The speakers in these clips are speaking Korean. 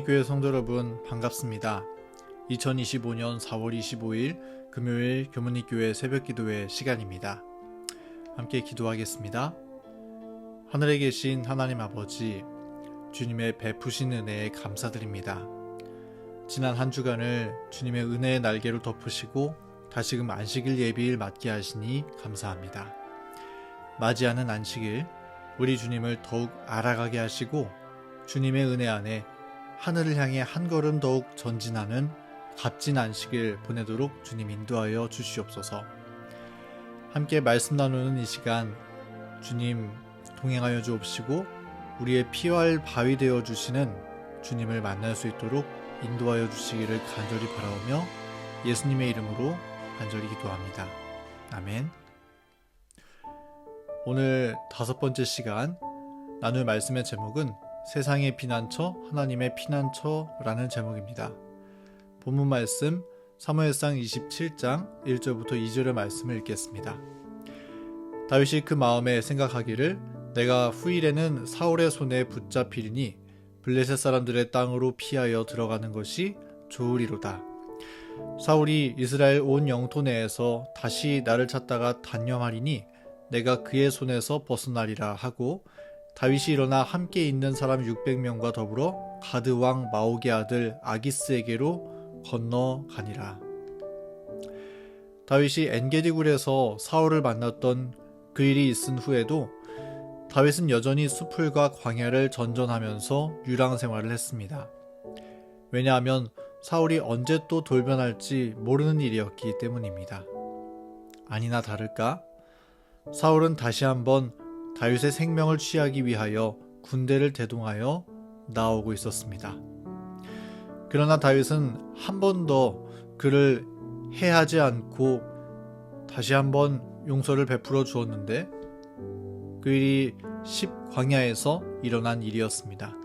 교회 성도 여러분 반갑습니다. 2025년 4월 25일 금요일 교문리교회 새벽기도회 시간입니다. 함께 기도하겠습니다. 하늘에 계신 하나님 아버지, 주님의 베푸신 은혜에 감사드립니다. 지난 한 주간을 주님의 은혜의 날개로 덮으시고 다시금 안식일 예비일 맞게 하시니 감사합니다. 맞이하는 안식일, 우리 주님을 더욱 알아가게 하시고 주님의 은혜 안에 하늘을 향해 한 걸음 더욱 전진하는 값진 안식일 보내도록 주님 인도하여 주시옵소서. 함께 말씀 나누는 이 시간 주님 동행하여 주옵시고 우리의 피할 바위 되어 주시는 주님을 만날 수 있도록 인도하여 주시기를 간절히 바라오며 예수님의 이름으로 간절히 기도합니다. 아멘. 오늘 5번째 시간 나눌 말씀의 제목은 세상의 피난처, 하나님의 피난처라는 제목입니다. 본문 말씀 사무엘상 27장 1절부터 2절의 말씀을 읽겠습니다. 다윗이 그 마음에 생각하기를 내가 후일에는 사울의 손에 붙잡히리니 블레셋 사람들의 땅으로 피하여 들어가는 것이 좋으리로다. 사울이 이스라엘 온 영토 내에서 다시 나를 찾다가 단념하리니 내가 그의 손에서 벗어나리라 하고 다윗이 일어나 함께 있는 사람 600명과 더불어 가드 왕 마옥의 아들 아기스에게로 건너가니라. 다윗이 엔게디 굴에서 사울을 만났던 그 일이 있은 후에도 다윗은 여전히 수풀과 광야를 전전하면서 유랑 생활을 했습니다. 왜냐하면 사울이 언제 또 돌변할지 모르는 일이었기 때문입니다. 아니나 다를까? 사울은 다시 한번 다윗의 생명을 취하기 위하여 군대를 대동하여 나오고 있었습니다. 그러나 다윗은 한 번 더 그를 해하지 않고 다시 한번 용서를 베풀어 주었는데 그 일이 10광야에서 일어난 일이었습니다.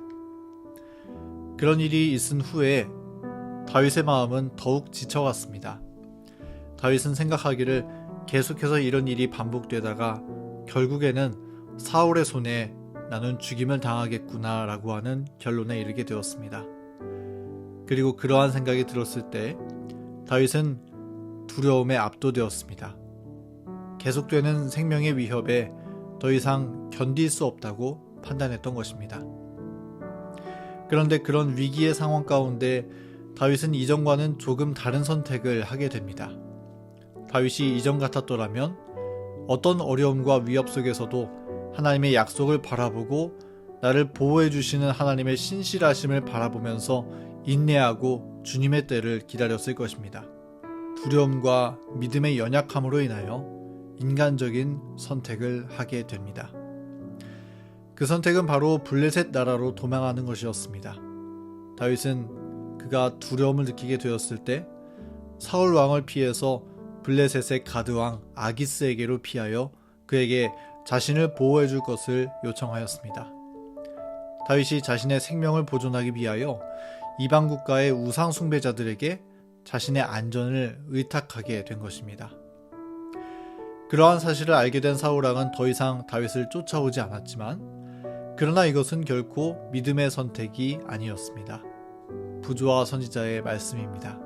그런 일이 있은 후에 다윗의 마음은 더욱 지쳐갔습니다. 다윗은 생각하기를 계속해서 이런 일이 반복되다가 결국에는 사울의 손에 나는 죽임을 당하겠구나 라고 하는 결론에 이르게 되었습니다. 그리고 그러한 생각이 들었을 때 다윗은 두려움에 압도되었습니다. 계속되는 생명의 위협에 더 이상 견딜 수 없다고 판단했던 것입니다. 그런데 그런 위기의 상황 가운데 다윗은 이전과는 조금 다른 선택을 하게 됩니다. 다윗이 이전 같았더라면 어떤 어려움과 위협 속에서도 하나님의 약속을 바라보고 나를 보호해 주시는 하나님의 신실하심을 바라보면서 인내하고 주님의 때를 기다렸을 것입니다. 두려움과 믿음의 연약함으로 인하여 인간적인 선택을 하게 됩니다. 그 선택은 바로 블레셋 나라로 도망하는 것이었습니다. 다윗은 그가 두려움을 느끼게 되었을 때 사울 왕을 피해서 블레셋의 가드 왕 아기스에게로 피하여 그에게 자신을 보호해 줄 것을 요청하였습니다. 다윗이 자신의 생명을 보존하기 위하여 이방 국가의 우상 숭배자들에게 자신의 안전을 의탁하게 된 것입니다. 그러한 사실을 알게 된 사울 왕은 더 이상 다윗을 쫓아오지 않았지만 그러나 이것은 결코 믿음의 선택이 아니었습니다. 부조와 선지자의 말씀입니다.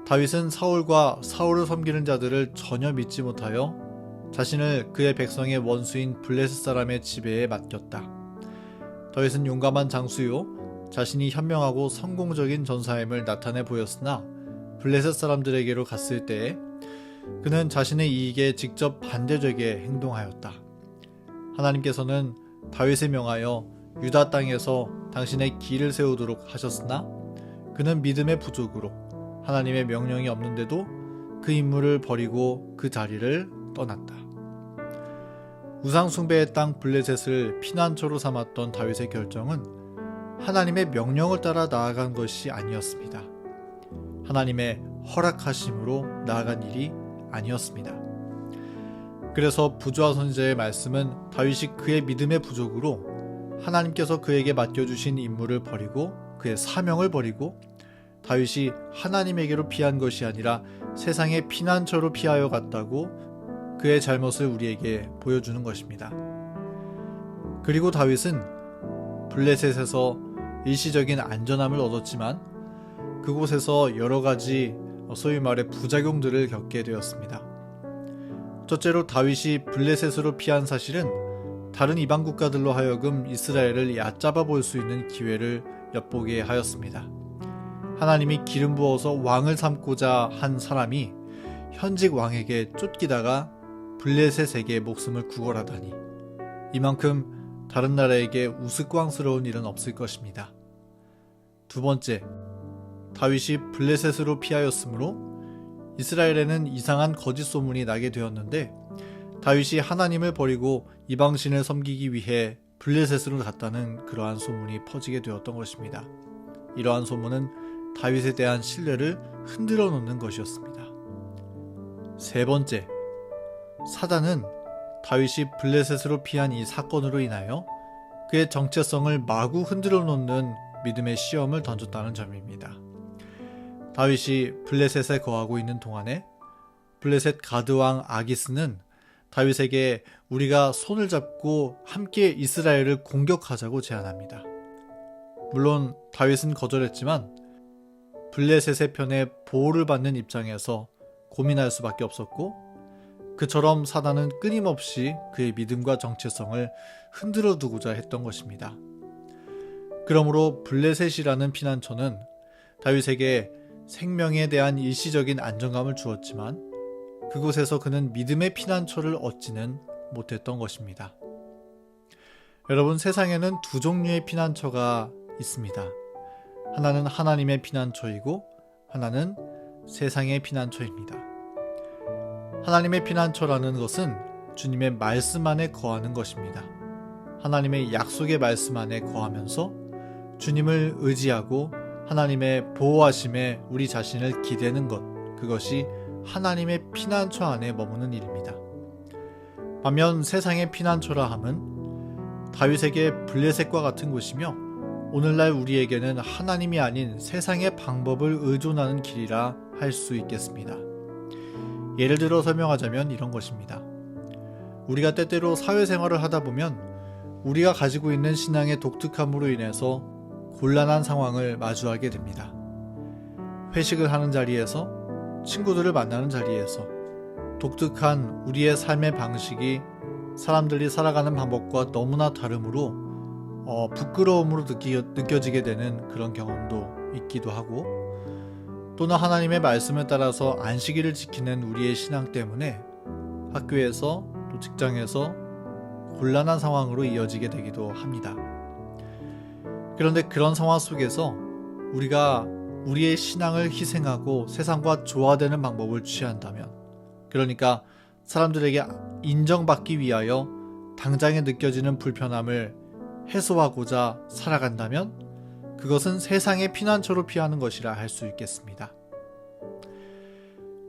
다윗은 사울과 사울을 섬기는 자들을 전혀 믿지 못하여 자신을 그의 백성의 원수인 블레셋 사람의 지배에 맡겼다. 다윗은 용감한 장수요 자신이 현명하고 성공적인 전사임을 나타내 보였으나 블레셋 사람들에게로 갔을 때에 그는 자신의 이익에 직접 반대되게 행동하였다. 하나님께서는 다윗에 명하여 유다 땅에서 당신의 길을 세우도록 하셨으나 그는 믿음의 부족으로 하나님의 명령이 없는데도 그 임무를 버리고 그 자리를 떠났다. 우상 숭배의 땅 블레셋을 피난처로 삼았던 다윗의 결정은 하나님의 명령을 따라 나아간 것이 아니었습니다. 하나님의 허락하심으로 나아간 일이 아니었습니다. 그래서 부조와 선지자의 말씀은 다윗이 그의 믿음의 부족으로 하나님께서 그에게 맡겨주신 임무를 버리고 그의 사명을 버리고 다윗이 하나님에게로 피한 것이 아니라 세상의 피난처로 피하여 갔다고 그의 잘못을 우리에게 보여주는 것입니다. 그리고 다윗은 블레셋에서 일시적인 안전함을 얻었지만 그곳에서 여러 가지 소위 말해 부작용들을 겪게 되었습니다. 첫째로 다윗이 블레셋으로 피한 사실은 다른 이방 국가들로 하여금 이스라엘을 얕잡아 볼 수 있는 기회를 엿보게 하였습니다. 하나님이 기름 부어서 왕을 삼고자 한 사람이 현직 왕에게 쫓기다가 블레셋에게 목숨을 구걸하다니 이만큼 다른 나라에게 우스꽝스러운 일은 없을 것입니다. 두 번째, 다윗이 블레셋으로 피하였으므로 이스라엘에는 이상한 거짓 소문이 나게 되었는데 다윗이 하나님을 버리고 이방신을 섬기기 위해 블레셋으로 갔다는 그러한 소문이 퍼지게 되었던 것입니다. 이러한 소문은 다윗에 대한 신뢰를 흔들어 놓는 것이었습니다. 세 번째, 사단은 다윗이 블레셋으로 피한 이 사건으로 인하여 그의 정체성을 마구 흔들어 놓는 믿음의 시험을 던졌다는 점입니다. 다윗이 블레셋에 거하고 있는 동안에 블레셋 가드왕 아기스는 다윗에게 우리가 손을 잡고 함께 이스라엘을 공격하자고 제안합니다. 물론 다윗은 거절했지만 블레셋의 편에 보호를 받는 입장에서 고민할 수밖에 없었고 그처럼 사단은 끊임없이 그의 믿음과 정체성을 흔들어 두고자 했던 것입니다. 그러므로 블레셋이라는 피난처는 다윗에게 생명에 대한 일시적인 안정감을 주었지만 그곳에서 그는 믿음의 피난처를 얻지는 못했던 것입니다. 여러분, 세상에는 두 종류의 피난처가 있습니다. 하나는 하나님의 피난처이고 하나는 세상의 피난처입니다. 하나님의 피난처라는 것은 주님의 말씀 안에 거하는 것입니다. 하나님의 약속의 말씀 안에 거하면서 주님을 의지하고 하나님의 보호하심에 우리 자신을 기대는 것, 그것이 하나님의 피난처 안에 머무는 일입니다. 반면 세상의 피난처라 함은 다윗에게 블레셋과 같은 곳이며 오늘날 우리에게는 하나님이 아닌 세상의 방법을 의존하는 길이라 할 수 있겠습니다. 예를 들어 설명하자면 이런 것입니다. 우리가 때때로 사회생활을 하다 보면 우리가 가지고 있는 신앙의 독특함으로 인해서 곤란한 상황을 마주하게 됩니다. 회식을 하는 자리에서, 친구들을 만나는 자리에서 독특한 우리의 삶의 방식이 사람들이 살아가는 방법과 너무나 다르므로 부끄러움으로 느껴지게 되는 그런 경험도 있기도 하고 또는 하나님의 말씀에 따라서 안식일을 지키는 우리의 신앙 때문에 학교에서 또 직장에서 곤란한 상황으로 이어지게 되기도 합니다. 그런데 그런 상황 속에서 우리가 우리의 신앙을 희생하고 세상과 조화되는 방법을 취한다면, 그러니까 사람들에게 인정받기 위하여 당장에 느껴지는 불편함을 해소하고자 살아간다면 그것은 세상의 피난처로 피하는 것이라 할 수 있겠습니다.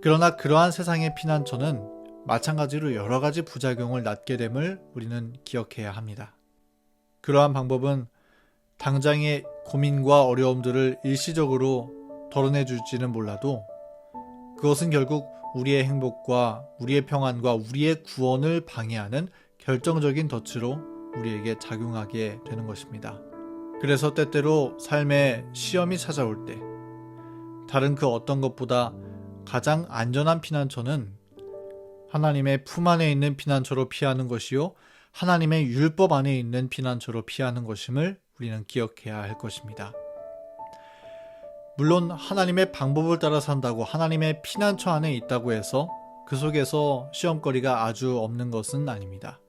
그러나 그러한 세상의 피난처는 마찬가지로 여러 가지 부작용을 낳게 됨을 우리는 기억해야 합니다. 그러한 방법은 당장의 고민과 어려움들을 일시적으로 덜어내줄지는 몰라도 그것은 결국 우리의 행복과 우리의 평안과 우리의 구원을 방해하는 결정적인 덫으로 우리에게 작용하게 되는 것입니다. 그래서 때때로 삶에 시험이 찾아올 때 다른 그 어떤 것보다 가장 안전한 피난처는 하나님의 품 안에 있는 피난처로 피하는 것이요 하나님의 율법 안에 있는 피난처로 피하는 것임을 우리는 기억해야 할 것입니다. 물론 하나님의 방법을 따라 산다고 하나님의 피난처 안에 있다고 해서 그 속에서 시험거리가 아주 없는 것은 아닙니다.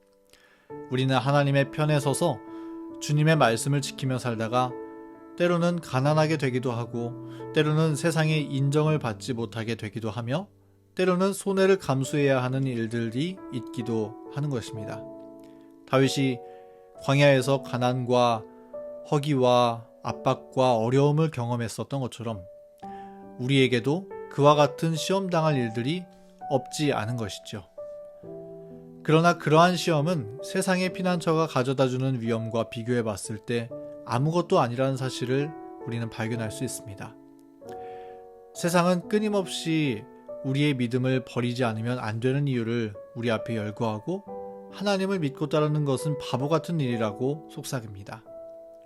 우리는 하나님의 편에 서서 주님의 말씀을 지키며 살다가 때로는 가난하게 되기도 하고 때로는 세상의 인정을 받지 못하게 되기도 하며 때로는 손해를 감수해야 하는 일들이 있기도 하는 것입니다. 다윗이 광야에서 가난과 허기와 압박과 어려움을 경험했었던 것처럼 우리에게도 그와 같은 시험당할 일들이 없지 않은 것이죠. 그러나 그러한 시험은 세상의 피난처가 가져다주는 위험과 비교해 봤을 때 아무것도 아니라는 사실을 우리는 발견할 수 있습니다. 세상은 끊임없이 우리의 믿음을 버리지 않으면 안 되는 이유를 우리 앞에 열거하고 하나님을 믿고 따르는 것은 바보 같은 일이라고 속삭입니다.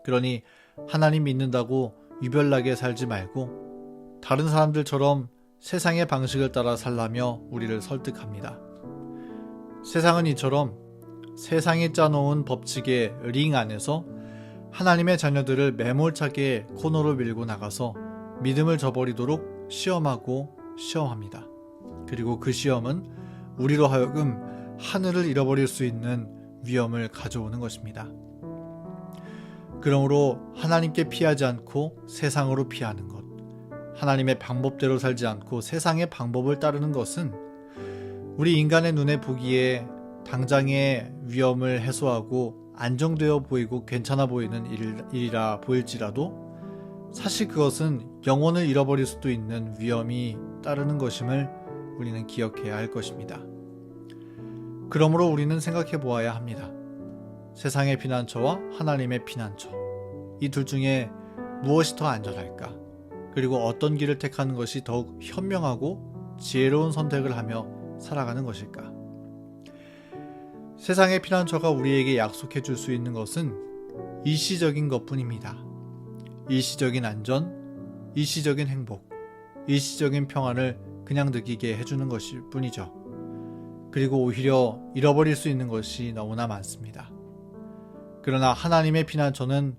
그러니 하나님 믿는다고 유별나게 살지 말고 다른 사람들처럼 세상의 방식을 따라 살라며 우리를 설득합니다. 세상은 이처럼 세상이 짜놓은 법칙의 링 안에서 하나님의 자녀들을 매몰차게 코너로 밀고 나가서 믿음을 저버리도록 시험하고 시험합니다. 그리고 그 시험은 우리로 하여금 하늘을 잃어버릴 수 있는 위험을 가져오는 것입니다. 그러므로 하나님께 피하지 않고 세상으로 피하는 것, 하나님의 방법대로 살지 않고 세상의 방법을 따르는 것은 우리 인간의 눈에 보기에 당장의 위험을 해소하고 안정되어 보이고 괜찮아 보이는 일이라 보일지라도 사실 그것은 영혼을 잃어버릴 수도 있는 위험이 따르는 것임을 우리는 기억해야 할 것입니다. 그러므로 우리는 생각해 보아야 합니다. 세상의 피난처와 하나님의 피난처, 이 둘 중에 무엇이 더 안전할까? 그리고 어떤 길을 택하는 것이 더욱 현명하고 지혜로운 선택을 하며 살아가는 것일까? 세상의 피난처가 우리에게 약속해 줄 수 있는 것은 일시적인 것뿐입니다. 일시적인 안전, 일시적인 행복, 일시적인 평안을 그냥 느끼게 해주는 것일 뿐이죠. 그리고 오히려 잃어버릴 수 있는 것이 너무나 많습니다. 그러나 하나님의 피난처는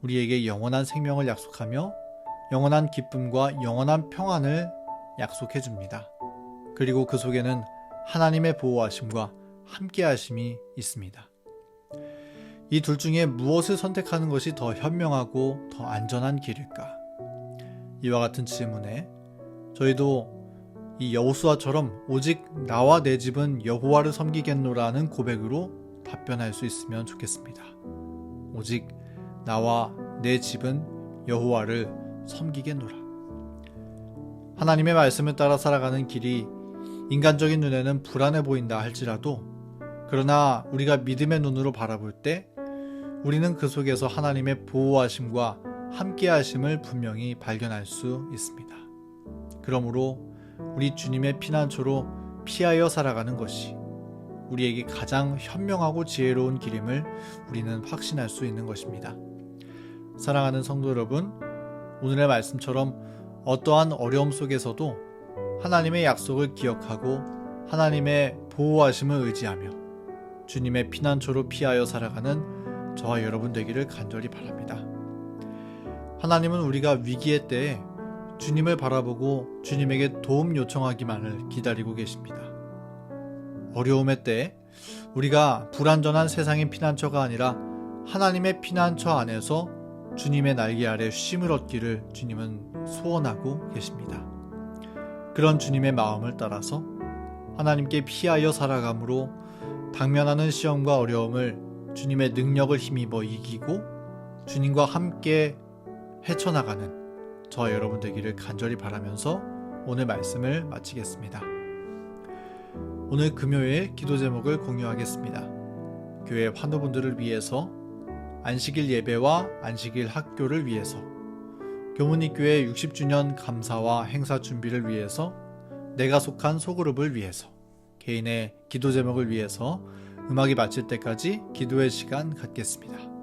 우리에게 영원한 생명을 약속하며 영원한 기쁨과 영원한 평안을 약속해 줍니다. 그리고 그 속에는 하나님의 보호하심과 함께하심이 있습니다. 이 둘 중에 무엇을 선택하는 것이 더 현명하고 더 안전한 길일까? 이와 같은 질문에 저희도 이 여호수아처럼 오직 나와 내 집은 여호와를 섬기겠노라는 고백으로 답변할 수 있으면 좋겠습니다. 오직 나와 내 집은 여호와를 섬기겠노라. 하나님의 말씀을 따라 살아가는 길이 인간적인 눈에는 불안해 보인다 할지라도, 그러나 우리가 믿음의 눈으로 바라볼 때 우리는 그 속에서 하나님의 보호하심과 함께하심을 분명히 발견할 수 있습니다. 그러므로 우리 주님의 피난처로 피하여 살아가는 것이 우리에게 가장 현명하고 지혜로운 길임을 우리는 확신할 수 있는 것입니다. 사랑하는 성도 여러분, 오늘의 말씀처럼 어떠한 어려움 속에서도 하나님의 약속을 기억하고 하나님의 보호하심을 의지하며 주님의 피난처로 피하여 살아가는 저와 여러분 되기를 간절히 바랍니다. 하나님은 우리가 위기의 때에 주님을 바라보고 주님에게 도움 요청하기만을 기다리고 계십니다. 어려움의 때에 우리가 불완전한 세상의 피난처가 아니라 하나님의 피난처 안에서 주님의 날개 아래 쉼을 얻기를 주님은 소원하고 계십니다. 그런 주님의 마음을 따라서 하나님께 피하여 살아감으로 당면하는 시험과 어려움을 주님의 능력을 힘입어 이기고 주님과 함께 헤쳐나가는 저와 여러분 되기를 간절히 바라면서 오늘 말씀을 마치겠습니다. 오늘 금요일 기도 제목을 공유하겠습니다. 교회 환우분들을 위해서, 안식일 예배와 안식일 학교를 위해서, 교문이교회 60주년 감사와 행사 준비를 위해서, 내가 속한 소그룹을 위해서, 개인의 기도 제목을 위해서 음악이 마칠 때까지 기도의 시간 갖겠습니다.